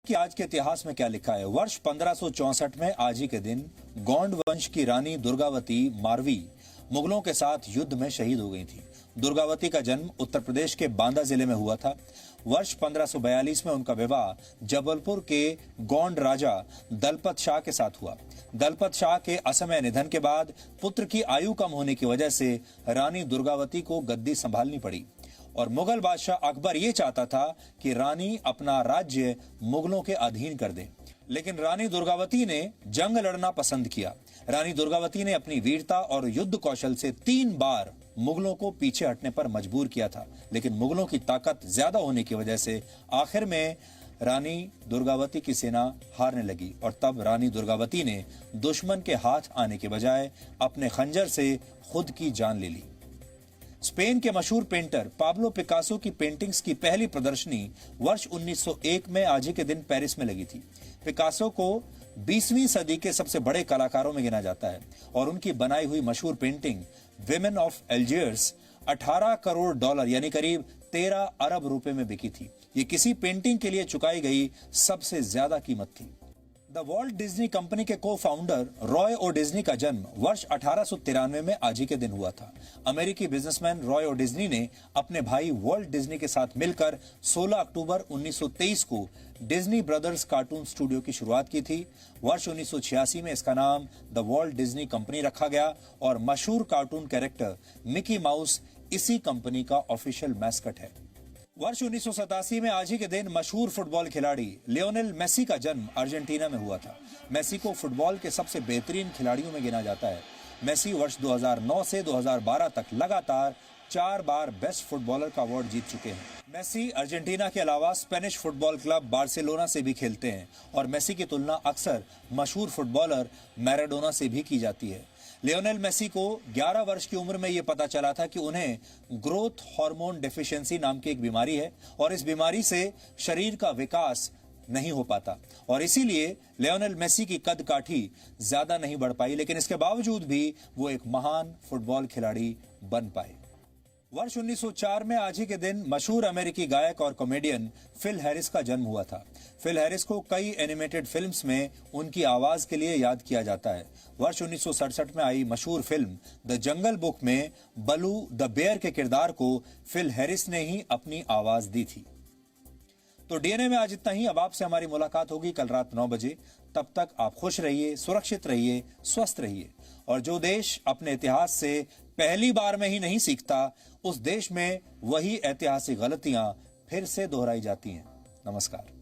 कि आज के इतिहास में क्या लिखा है। वर्ष 1564 में आज ही के दिन गोंड वंश की रानी दुर्गावती मारवी मुगलों के साथ युद्ध में शहीद हो गई थी। दुर्गावती का जन्म उत्तर प्रदेश के बांदा जिले में हुआ था। वर्ष 1542 में उनका विवाह जबलपुर के गोंड राजा दलपत शाह के साथ हुआ। दलपत शाह के असमय निधन के बाद पुत्र की आयु कम होने की वजह से रानी दुर्गावती को गद्दी संभालनी पड़ी और मुगल बादशाह अकबर ये चाहता था कि रानी अपना राज्य मुगलों के अधीन कर दे, लेकिन रानी दुर्गावती ने जंग लड़ना पसंद किया। रानी दुर्गावती ने अपनी वीरता और युद्ध कौशल से 3 बार मुगलों को पीछे हटने पर मजबूर किया था, लेकिन मुगलों की ताकत ज्यादा होने की वजह से आखिर में रानी दुर्गावती की सेना हारने लगी और तब रानी दुर्गावती ने दुश्मन के हाथ आने के बजाय अपने खंजर से खुद की जान ले ली। स्पेन के मशहूर पेंटर पाब्लो पिकासो की पेंटिंग्स की पहली प्रदर्शनी वर्ष 1901 में आज ही के दिन पेरिस में लगी थी। पिकासो को 20वीं सदी के सबसे बड़े कलाकारों में गिना जाता है और उनकी बनाई हुई मशहूर painting Women of Algiers 18 crore dollar यानी करीब 13 अरब रुपए में बिकी थी। ये किसी पेंटिंग के लिए चुकाई गई सबसे ज्यादा कीमत थी। द वॉल्ट डिज्नी कंपनी के को फाउंडर रॉय ओ डिज्नी का जन्म वर्ष 1893 में आज ही के दिन हुआ था। अमेरिकी बिजनेसमैन रॉय ओ डिज्नी ने अपने भाई वॉल्ट डिज्नी के साथ मिलकर 16 अक्टूबर 1923 को डिज्नी ब्रदर्स कार्टून स्टूडियो की शुरुआत की थी। वर्ष 1986 में इसका नाम द वॉल्ट डिज्नी कंपनी रखा गया और मशहूर कार्टून कैरेक्टर मिकी माउस इसी कंपनी का ऑफिशियल मैस्कट है। वर्ष 1987 में आज ही के दिन मशहूर फुटबॉल खिलाड़ी लियोनेल मेसी का जन्म अर्जेंटीना में हुआ था। मेसी को फुटबॉल के सबसे बेहतरीन खिलाड़ियों में गिना जाता है। मेसी वर्ष 2009 से 2012 तक लगातार 4 बार बेस्ट फुटबॉलर का अवार्ड जीत चुके हैं। मेसी अर्जेंटीना के अलावा स्पेनिश फुटबॉल क्लब बार्सिलोना से भी खेलते हैं और मेसी की तुलना अक्सर मशहूर फुटबॉलर मैराडोना से भी की जाती है। लियोनेल मेसी को 11 वर्ष की उम्र में यह पता चला था कि उन्हें ग्रोथ हार्मोन डेफिशिएंसी नाम की एक बीमारी है और इस बीमारी से शरीर का विकास नहीं हो पाता और इसीलिए लियोनेल मेसी की कद काठी ज्यादा नहीं बढ़ पाई, लेकिन इसके बावजूद भी वो एक महान फुटबॉल खिलाड़ी बन पाए। वर्ष 1904 में आज ही के दिन मशहूर अमेरिकी गायक और कॉमेडियन फिल हैरिस का जन्म हुआ था। फिल हैरिस को कई एनिमेटेड फिल्म्स में उनकी आवाज के लिए याद किया जाता है। वर्ष 1967 में आई मशहूर फिल्म द जंगल बुक में बलू द बेयर के किरदार को फिल हैरिस ने ही अपनी आवाज दी थी। तो डीएनए में आज इतना ही। अब आपसे हमारी मुलाकात होगी कल रात 9 बजे। तब तक आप खुश रहिए, सुरक्षित रहिए, स्वस्थ रहिए और जो देश अपने इतिहास से पहली बार में ही नहीं सीखता, उस देश में वही ऐतिहासिक गलतियां फिर से दोहराई जाती हैं। नमस्कार।